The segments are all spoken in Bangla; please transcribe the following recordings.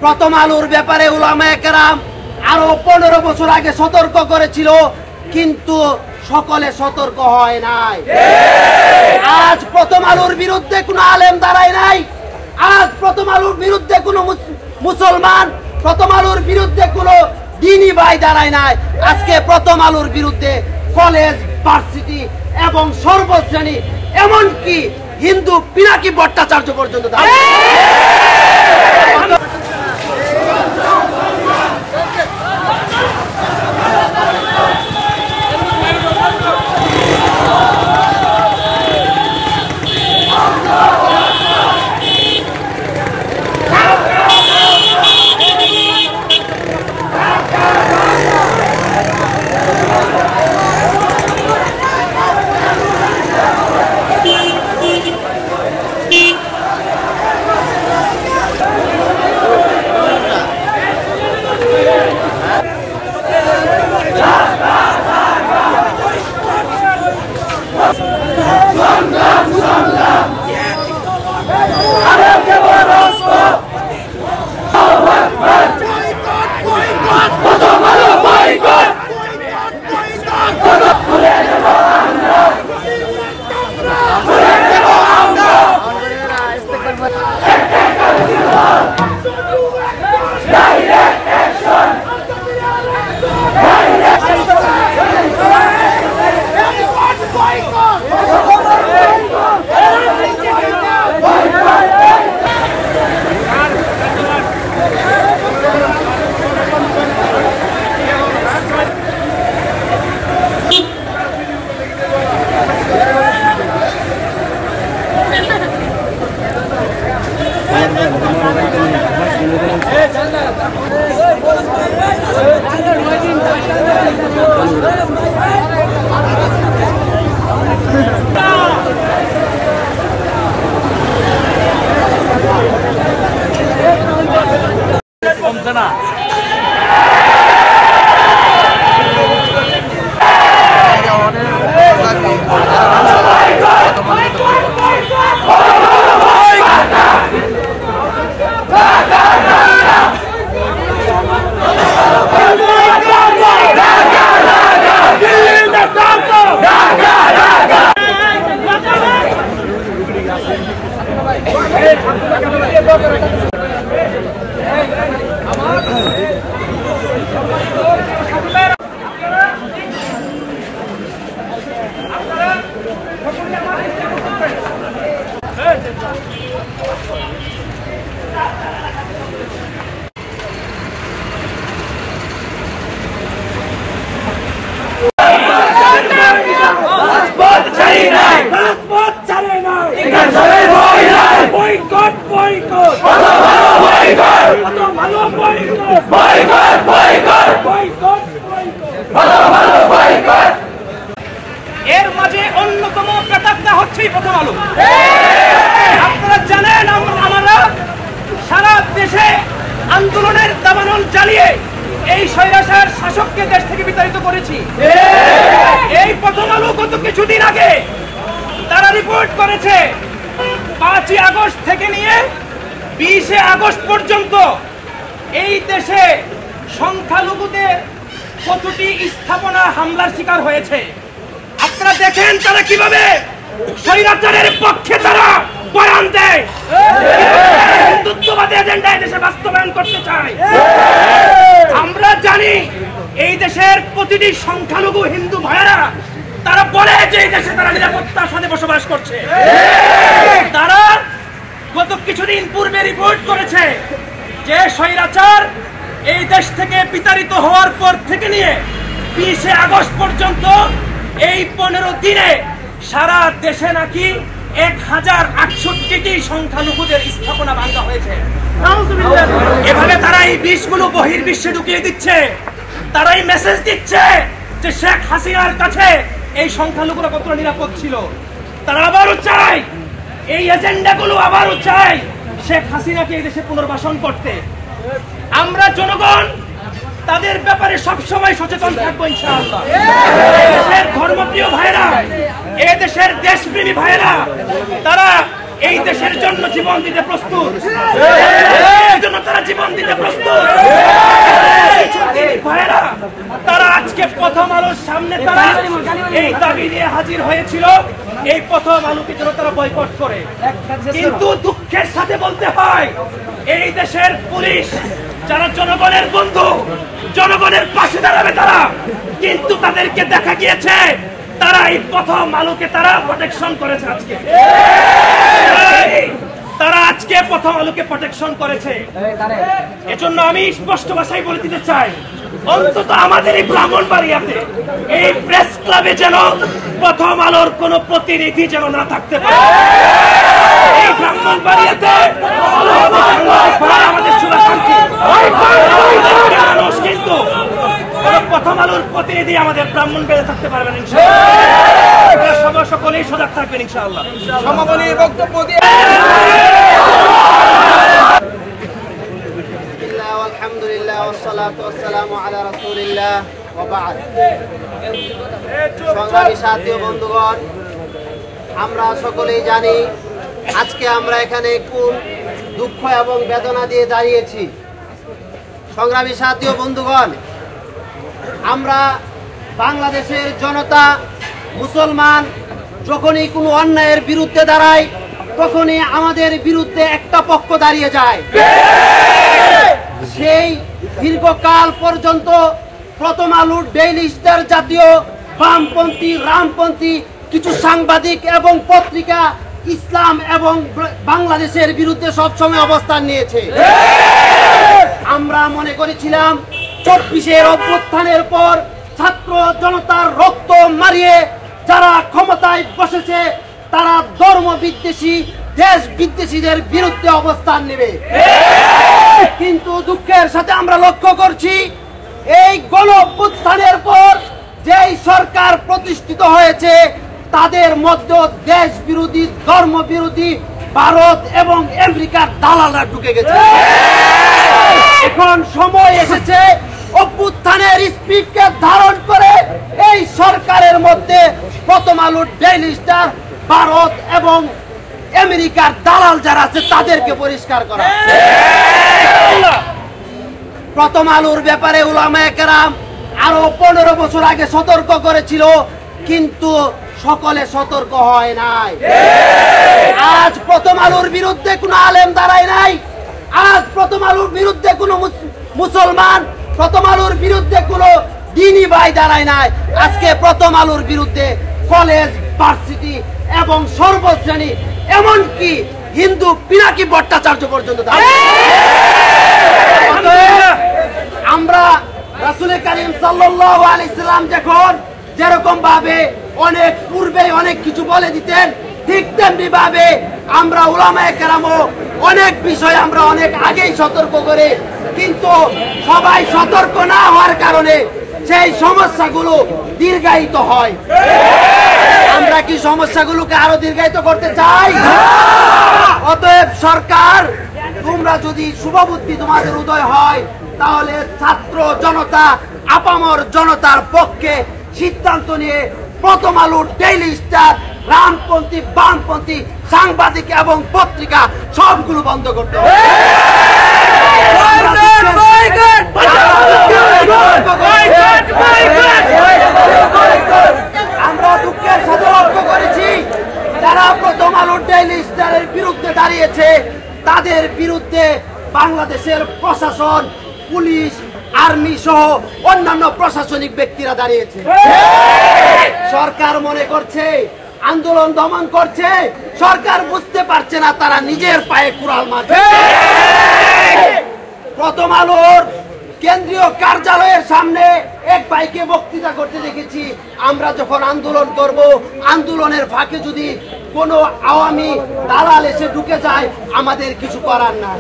প্রথম আলোর ব্যাপারে উলামায়ে কেরাম আরো 15 বছর আগে সতর্ক করেছিল, কিন্তু সকলে সতর্ক হয় নাই। আজ প্রথম আলোর বিরুদ্ধে কোনো আলেম দাঁড়ায় নাই, আজ প্রথম আলোর বিরুদ্ধে কোনো মুসলমান, প্রথম আলোর বিরুদ্ধে কোনো দ্বীনি ভাই দাঁড়ায় নাই। আজকে প্রথম আলোর বিরুদ্ধে কলেজ, ভার্সিটি এবং সর্বশ্রেণী, এমনকি হিন্দু পিনাকি ভট্টাচার্য পর্যন্ত দাঁড়ায়। এর মাঝে অন্যতম প্রেতাত্মা হচ্ছে প্রথম আলো। আপনারা জানেন আমরা সারা দেশে আন্দোলনের দাবানল চালিয়ে এই স্বৈরাচার শাসককে দেশ থেকে বিতাড়িত করেছি। এই প্রথম আলো গত কিছুদিন আগে তারা রিপোর্ট করেছে 5ই আগস্ট থেকে নিয়ে 20শে আগস্ট পর্যন্ত এই দেশে সংখ্যালঘুদের কতটি স্থাপনা হামলার শিকার হয়েছে। আপনারা দেখেন তারা কিভাবে স্বৈরাচারের পক্ষে তারা বয়ান দেয়, হিন্দুত্ববাদী এজেন্ডা দেশে বাস্তবায়ন করতে চায়। আমরা জানি এই দেশের প্রতিটি সংখ্যালঘু হিন্দু ভাইয়েরা তারা বলে যে এই দেশে তারা নিরাপত্তার সাথে বসবাস করছে। তারা গত কিছুদিন পূর্বে রিপোর্ট করেছে যে স্বৈরাচার এই দেশ থেকে বিতাড়িত হওয়ার পর থেকে নিয়ে 20শে আগস্ট পর্যন্ত এই 15 দিনে সারা দেশে নাকি 1068টি সংখ্যালঘুদের স্থাপনা ভাঙা হয়েছে। এভাবে তারা এই বিষগুলো বহির্বিশ্বে ঢুকিয়ে দিচ্ছে, তারাই মেসেজ দিচ্ছে যে শেখ হাসিনার কাছে এই সংখ্যালঘুরা কতটা নিরাপদ ছিল। তারা আবারও চায়, এই এজেন্ডাগুলো আবারও চায় শেখ হাসিনাকে এই দেশে পুনর্বাসন করতে। আমরা জনগণ তাদের ব্যাপারে সবসময় সচেতন থাকবো ইনশাআল্লাহ। দেশের ধর্মপ্রিয় ভাইরা, এ দেশের দেশপ্রেমী ভাইরা, তারা এই দেশের জন্য জীবন দিতে প্রস্তুত, এই জন্য তারা জীবন দিতে প্রস্তুত। ভাইয়েরা, তারা আজকে প্রথম আলোর সামনে তারা এই দাবি নিয়ে হাজির হয়েছিল, এই প্রথম আলোকে যেন তারা বয়কট করে। কিন্তু দুঃখের সাথে বলতে হয়, এই দেশের পুলিশ যারা জনগণের বন্ধু, জনগণের পাশে দাঁড়াবে তারা, কিন্তু তাদেরকে দেখা গিয়েছে তারা এই প্রথম আলোকে তারা প্রোটেকশন করেছে। আজকে তারা আজকে প্রথম আলোকে প্রোটেকশন করেছে। এজন্য আমি স্পষ্ট ভাষায় বলে দিতে চাই, অন্তত আমাদের এই ব্রাহ্মণবাড়িয়াতে এই প্রেস ক্লাবে যেন প্রথম আলোর কোন প্রতিনিধি যেন না থাকতে পারে। এই ব্রাহ্মণবাড়িয়াতে আমাদের শুভাকাঙ্ক্ষী মানুষ, কিন্তু প্রথম আলোর প্রতিনিধি আমাদের ব্রাহ্মণবাড়িয়া থাকতে পারবেন ইনশাআল্লাহ। সবাই সকলেই সজাগ থাকবেন ইনশাআল্লাহ। সমাপনী বক্তব্য দিয়ে আলহামদুলিল্লাহ ওয়াসসালাতু ওয়াসসালামু আলা রাসূলিল্লাহ ওয়া বা'দ। সংগ্রামী সাথী ও বন্ধুগণ, আমরা সকলেই জানি আজকে আমরা এখানে কোন দুঃখ এবং বেদনা দিয়ে দাঁড়িয়েছি। সংগ্রামী সাথী ও বন্ধুগণ, আমরা বাংলাদেশের জনতা মুসলমান যখনই কোনো অন্যায়ের বিরুদ্ধে দাঁড়ায়, তখনই আমাদের বিরুদ্ধে একটা পক্ষ দাঁড়িয়ে যায়। সেই দীর্ঘকাল পর্যন্ত প্রথম আলো, ডেইলি স্টার জাতীয় বামপন্থী, রামপন্থী কিছু সাংবাদিক এবং পত্রিকা ইসলাম এবং বাংলাদেশের বিরুদ্ধে সবসময় অবস্থান নিয়েছে। আমরা মনে করেছিলাম 24-এর অভ্যুত্থানের পর ছাত্র জনতার রক্ত মারিয়ে যারা ক্ষমতায় বসেছে তারা ধর্ম বিদ্বেষী, দেশ বিদ্বেষীদের বিরুদ্ধে অবস্থান নেবে। কিন্তু দুঃখের সাথে আমরা লক্ষ্য করছি, এই গণ অভ্যুত্থানের পর যেই সরকার প্রতিষ্ঠিত হয়েছে তাদের মধ্যে দেশ বিরোধী, ধর্ম বিরোধী ভারত এবং আমেরিকার দালালরা ঢুকে গেছে। এখন সময় এসেছে অভ্যুত্থানের স্পিরিটকে ধারণ করে এই সরকারের মধ্যে প্রথম আলো, ডেইলি স্টার, ভারত এবং আমেরিকার দালাল যারা আছে তাদেরকে পরিষ্কার করা। প্রথম আলোর ব্যাপারে উলামায়ে কেরাম আরো 15 বছর আগে সতর্ক করেছিল, কিন্তু সকলে সতর্ক হয় নাই। আজ প্রথম আলোর বিরুদ্ধে কোনো আলেম দাঁড়ায় নাই, আজ প্রথম আলোর বিরুদ্ধে কোনো মুসলমান, প্রথম আলোর বিরুদ্ধে কোনো দ্বীনি ভাই দাঁড়ায় নাই। আজকে প্রথম আলোর বিরুদ্ধে কলেজ, ভার্সিটি এবং সর্বশ্রেণী, এমনকি হিন্দু পিনাকি ভট্টাচার্য পর্যন্ত দাঁড়ায়। আমরা রাসূল কারীম সাল্লাল্লাহু আলাইহি সাল্লাম যখন যেরকম ভাবে অনেক পূর্বে অনেক কিছু বলে দিতেন, ঠিক তেমনি ভাবে আমরা উলামায়ে কেরামও অনেক বিষয় আমরা অনেক আগেই সতর্ক করে, কিন্তু সবাই সতর্ক না হওয়ার কারণে সেই সমস্যাগুলো দীর্ঘায়িত হয়। আমরা কি সমস্যাগুলোকে আরো দীর্ঘায়িত করতে চাই? অতএব সরকার, তোমরা যদি শুভবুদ্ধি তোমাদের উদয় হয়, তাহলে ছাত্র জনতা, আপামর জনতার পক্ষে সিদ্ধান্ত নিয়ে প্রথম আলো, ডেইলি স্টার, রামপন্থী, বামপন্থী সাংবাদিক এবং পত্রিকা সবগুলো বন্ধ করতে হবে। আমরা দুঃখের সাথে লক্ষ্য করেছি, যারা প্রথম আলো, ডেইলি স্টারের বিরুদ্ধে দাঁড়িয়েছে তাদের বিরুদ্ধে বাংলাদেশের প্রশাসন, পুলিশ, আর্মি সহ অন্যান্য প্রশাসনিক ব্যক্তিরা দাঁড়িয়েছে। সরকার মনে করছে আন্দোলন দমন করছে, সরকার বুঝতে পারছে না তারা নিজের পায়ে কুড়াল মারছে। প্রথম আলোর কেন্দ্রীয় কার্যালয়ের সামনে এক ভাইকে বক্তৃতা করতে দেখেছি, আমরা যখন আন্দোলন করব, আন্দোলনের ফাঁকে যদি কোনো আওয়ামী দালাল এসে ঢুকে যায় আমাদের কিছু করার নাই।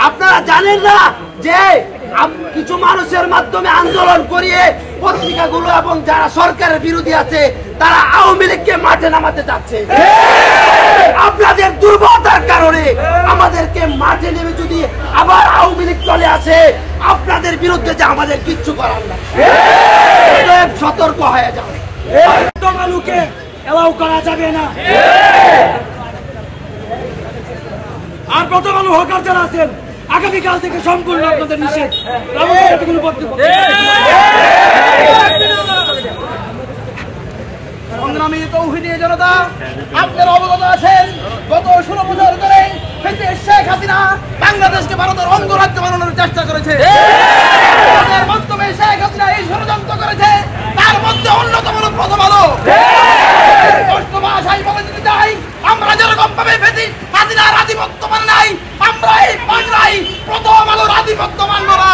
আপনারা জানেন না যে কিছু মানুষের মাধ্যমে আন্দোলন করিয়ে পত্রিকাগুলো এবং যারা সরকারের বিরোধী আছে তারা আওয়ামী লীগকে মাঠে নামাতে যাচ্ছে। আপনাদের দুর্বলতার কারণে আমাদেরকে মাঠে নেমে যদি আবার আওয়ামী লীগ চলে আসে, আপনাদের বিরুদ্ধে যে আমাদের কিচ্ছু করার না। সতর্ক হয়ে যাবে, এলাও করা যাবে না। আর প্রথম আলো হকার যারা আছেন আগামীকাল থেকে সম্পূর্ণ আপনাদের নিষেধ। কোনো বক্তব্য সংগ্রামী তৌহিদি জনতা, আপনারা অবগত আছেন গত 16 বছর ধরে শেখ হাসিনা বাংলাদেশকে ভারতের অঙ্গরাজ্য বানানোর চেষ্টা করেছে। তাদের মাধ্যমে শেখ হাসিনা এই ষড়যন্ত্র করেছে, তার মধ্যে অন্যতম হলো প্রথম আলো। স্পষ্ট ভাষায় বলে দিতে চাই, আমরা যেরকম ভাবে হাসিনার আধিপত্য মানে নাই, আমরা এই বাংলায় প্রথম আলোর আধিপত্য মানব না।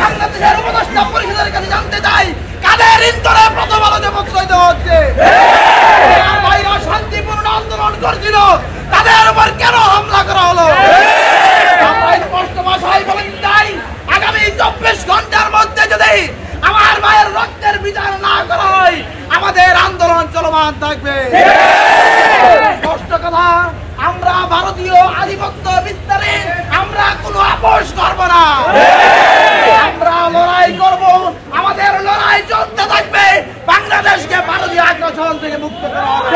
বাংলাদেশের উপদেষ্টা পরিষদের কাছে জানতে চাই, কাদের ইন্ধনে প্রথম আলোতে প্রশ্রয় দেওয়া হচ্ছে? ভাইরা শান্তিপূর্ণ আন্দোলন করছিল, তাদের উপর কেন হামলা করা হলো? আমরা স্পষ্ট ভাষায় বলে দিতে চাই, আগামী 24 ঘন্টার মধ্যে যদি আমার ভাইয়ের রক্তের বিচার না করা হয়, আমাদের আন্দোলন চলমান থাকবে। স্পষ্ট কথা, আমরা ভারতীয় আধিপত্য বিস্তারে আমরা কোনো আপোষ করব না। আমরা লড়াই করব, আমাদের লড়াই চলতে থাকবে। বাংলাদেশকে ভারতীয় আগ্রাসন থেকে মুক্ত করা হবে।